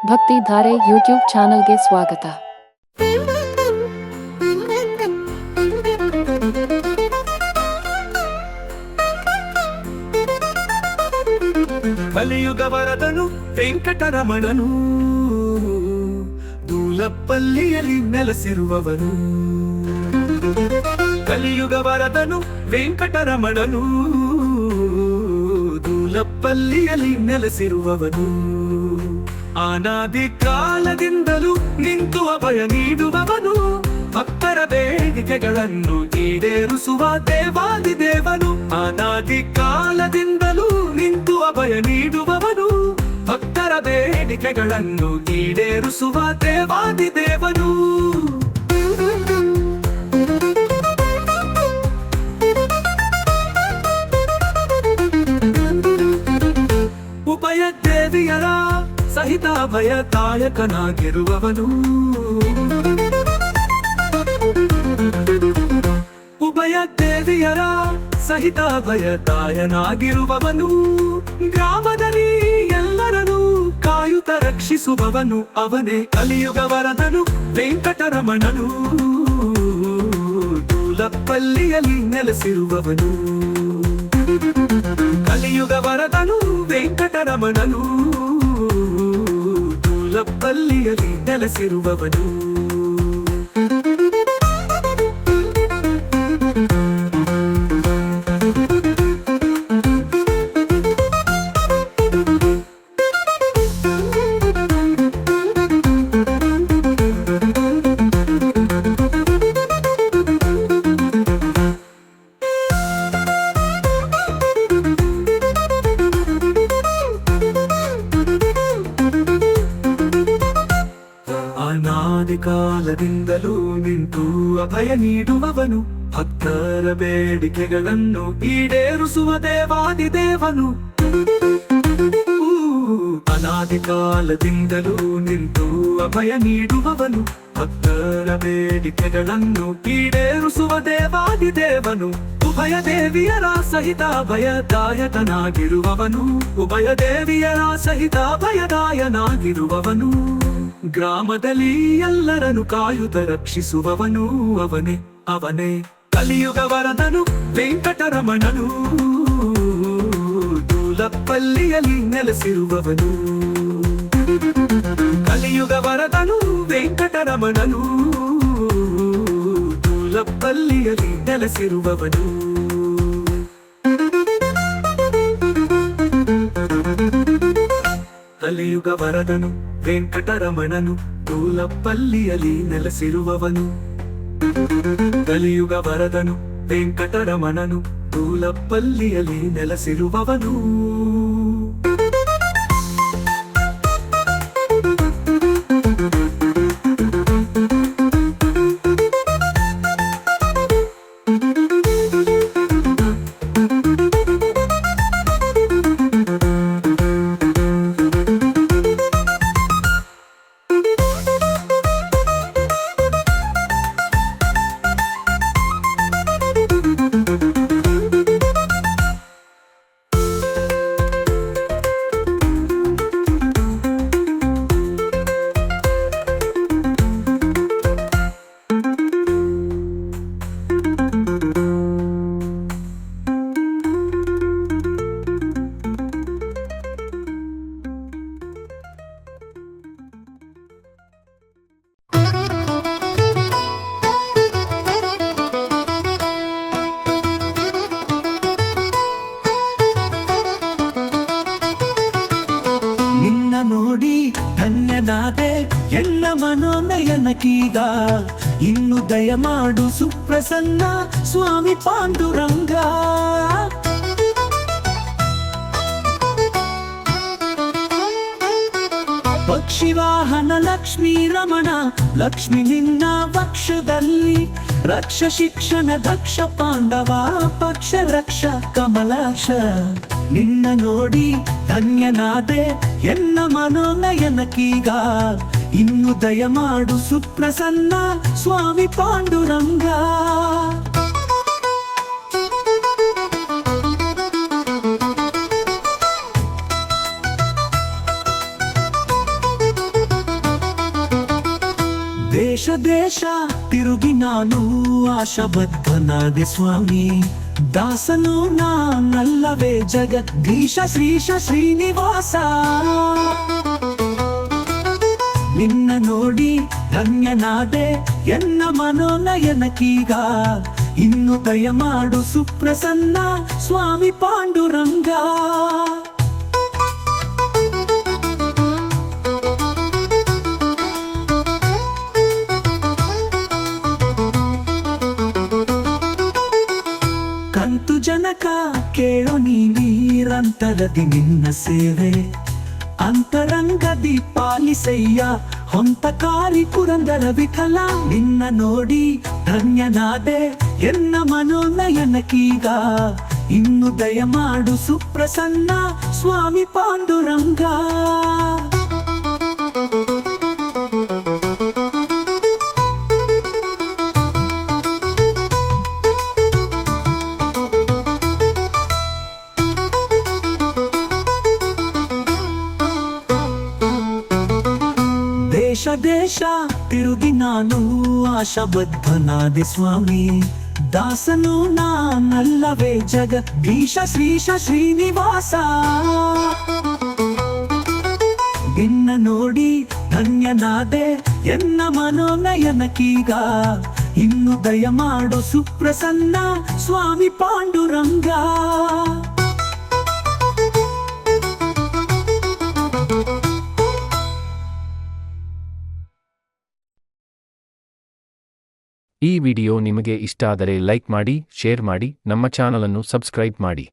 ಭಕ್ತಿ ಧಾರೆ ಯೂಟ್ಯೂಬ್ ಚಾನಲ್ಗೆ ಸ್ವಾಗತ. ಕಲಿಯುಗ ವರದನು ವೆಂಕಟರಮಣನು, ದೂಲಪಲ್ಲಿಯಲ್ಲಿ ನೆಲೆಸಿರುವವನು. ಕಲಿಯುಗ ವರದನು ವೆಂಕಟರಮಣನು, ದೂಲಪಲ್ಲಿಯಲ್ಲಿ ನೆಲೆಸಿರುವವನು. ಅನಾದಿ ಕಾಲದಿಂದಲೂ ನಿಂತು ಅಭಯ ನೀಡುವವನು, ಭಕ್ತರ ಬೇಡಿಕೆಗಳನ್ನು ಈಡೇರಿಸುವ ದೇವಾದಿದೇವನು. ಅನಾದಿ ಕಾಲದಿಂದಲೂ ನಿಂತು ಅಭಯ ನೀಡುವವನು, ಭಕ್ತರ ಬೇಡಿಕೆಗಳನ್ನು ಈಡೇರಿಸುವ ದೇವಾದಿದೇವನು. ಉಭಯ ದೇವಿಯರ ಸಹಿತ ಭಯದಾಯಕನಾಗಿರುವವನು. ಉಭಯ ದೇವಿಯರ ಸಹಿತ ಭಯದಾಯನಾಗಿರುವವನು. ಗ್ರಾಮದಲ್ಲಿ ಎಲ್ಲರನ್ನು ಕಾಯುತ್ತ ರಕ್ಷಿಸುವವನು ಅವನೇ. ಕಲಿಯುಗ ವರದನು ವೆಂಕಟರಮಣನು, ದೂಲಪಲ್ಲಿಯಲ್ಲಿ ನೆಲೆಸಿರುವವನು. ಕಲಿಯುಗ ವರದನು ವೆಂಕಟರಮಣನು, ದೂಲಪಲ್ಲಿಯಲ್ಲಿ ನೆಲೆಸಿರುವವನು. ಅನಾದಿ ಕಾಲದಿಂದಲೂ ನಿಂತು ಅಭಯ ನೀಡುವವನು, ಭಕ್ತರ ಬೇಡಿಕೆಗಳನ್ನು ಈಡೇರಿಸುವ ದೇವಾದಿದೇವನು. ಅನಾದಿ ಕಾಲದಿಂದಲೂ ನಿಂತು ಅಭಯ ನೀಡುವವನು, ಭಕ್ತರ ಬೇಡಿಕೆಗಳನ್ನು ಈಡೇರಿಸುವ ದೇವಾದಿದೇವನು. ಉಭಯ ದೇವಿಯರ ಸಹಿತ ಭಯದಾಯಕನಾಗಿರುವವನು, ಉಭಯ ದೇವಿಯರ ಸಹಿತ ಭಯದಾಯನಾಗಿರುವವನು. ಗ್ರಾಮದಲ್ಲಿ ಎಲ್ಲರನ್ನು ಕಾಯುತ್ತ ರಕ್ಷಿಸುವವನು ಅವನೇ ಅವನೇ. ಕಲಿಯುಗ ವರದನು ವೆಂಕಟರಮಣನು, ದೂಲಪಲ್ಲಿಯಲ್ಲಿ ನೆಲೆಸಿರುವವನು. ಕಲಿಯುಗ ವರದನು ವೆಂಕಟರಮಣನು, ದೂಲಪಲ್ಲಿಯಲ್ಲಿ ನೆಲೆಸಿರುವವನು. ಕಲಿಯುಗ ವರದನು ವೆಂಕಟರಮಣನು, ದೂಲಪಲ್ಲಿಯಲ್ಲಿ ನೆಲೆಸಿರುವವನು. ಕಲಿಯುಗ ವರದನು ವೆಂಕಟರಮಣನು, ದೂಲಪಲ್ಲಿಯಲ್ಲಿ ನೆಲೆಸಿರುವವನು. ನೋಡಿ ಧನ್ಯನಾದೆ ಎಲ್ಲ ಮನೋನಯನಕೀಗ, ಇನ್ನು ದಯಮಾಡು ಸುಪ್ರಸನ್ನ ಸ್ವಾಮಿ ಪಾಂಡುರಂಗ. ಪಕ್ಷಿವಾಹನ ಲಕ್ಷ್ಮೀ ರಮಣ, ಲಕ್ಷ್ಮಿ ನಿನ್ನ ವಕ್ಷದಲ್ಲಿ ರಕ್ಷ ಶಿಕ್ಷಣ ದಕ್ಷ ಪಾಂಡವ ಪಕ್ಷ ರಕ್ಷ ಕಮಲಾಕ್ಷ. ನಿನ್ನ ನೋಡಿ ಧನ್ಯನಾದೆ ಎಲ್ಲ ಮನೋನಯನಕೀಗ, ಇನ್ನು ದಯಮಾಡು ಸುಪ್ರಸನ್ನ ಸ್ವಾಮಿ ಪಾಂಡುರಂಗ. ದೇಶ ದೇಶ ತಿರುಗಿ ನಾನು ಆಶಾಬದ್ಧನಾದೆ ಸ್ವಾಮಿ, ದಾಸನು ನಾನಲ್ಲವೇ ಜಗದೀಶ ಶ್ರೀಶ ಶ್ರೀನಿವಾಸ. ನಿನ್ನ ನೋಡಿ ಧನ್ಯನಾದೆ ಎನ್ನ ಮನೋನಯನಕೀಗ, ಇನ್ನು ದಯಮಾಡು ಸುಪ್ರಸನ್ನ ಸ್ವಾಮಿ ಪಾಂಡುರಂಗ. ಕಂತು ಜನಕ ಕೇಳೋ ನೀ ನಿರಂತರದಿ ನಿನ್ನ ಸೇವೆ, ಅಂತರಂಗದಿ ಪಾಲಿಸಯ್ಯ ಹೊಂತಕಾರಿ ಪುರಂದರ ವಿಠಲ. ನಿನ್ನ ನೋಡಿ ಧನ್ಯನಾದೆ ಎನ್ನ ಮನೋನಯನಕೀಗ, ಇನ್ನು ದಯಮಾಡು ಸುಪ್ರಸನ್ನ ಸ್ವಾಮಿ ಪಾಂಡುರಂಗ. ದೇಶ ದೇಶ ತಿರುಗಿ ನಾನು ಆಶಾಬದ್ಧನಾದೆ ಸ್ವಾಮಿ, ದಾಸನು ನಾನಲ್ಲವೇ ಜಗದೀಶ ಶ್ರೀಶ ಶ್ರೀನಿವಾಸ. ನಿನ್ನ ನೋಡಿ ಧನ್ಯನಾದೆ ಎನ್ನ ಮನೋನಯನಕೀಗ, ಇನ್ನು ದಯಮಾಡು ಸುಪ್ರಸನ್ನ ಸ್ವಾಮಿ ಪಾಂಡುರಂಗ. ಈ ವಿಡಿಯೋ ನಿಮಗೆ ಇಷ್ಟ ಆದರೆ ಲೈಕ್ ಮಾಡಿ, ಶೇರ್ ಮಾಡಿ, ನಮ್ಮ ಚಾನಲ್ ಅನ್ನು ಸಬ್ಸ್ಕ್ರೈಬ್ ಮಾಡಿ.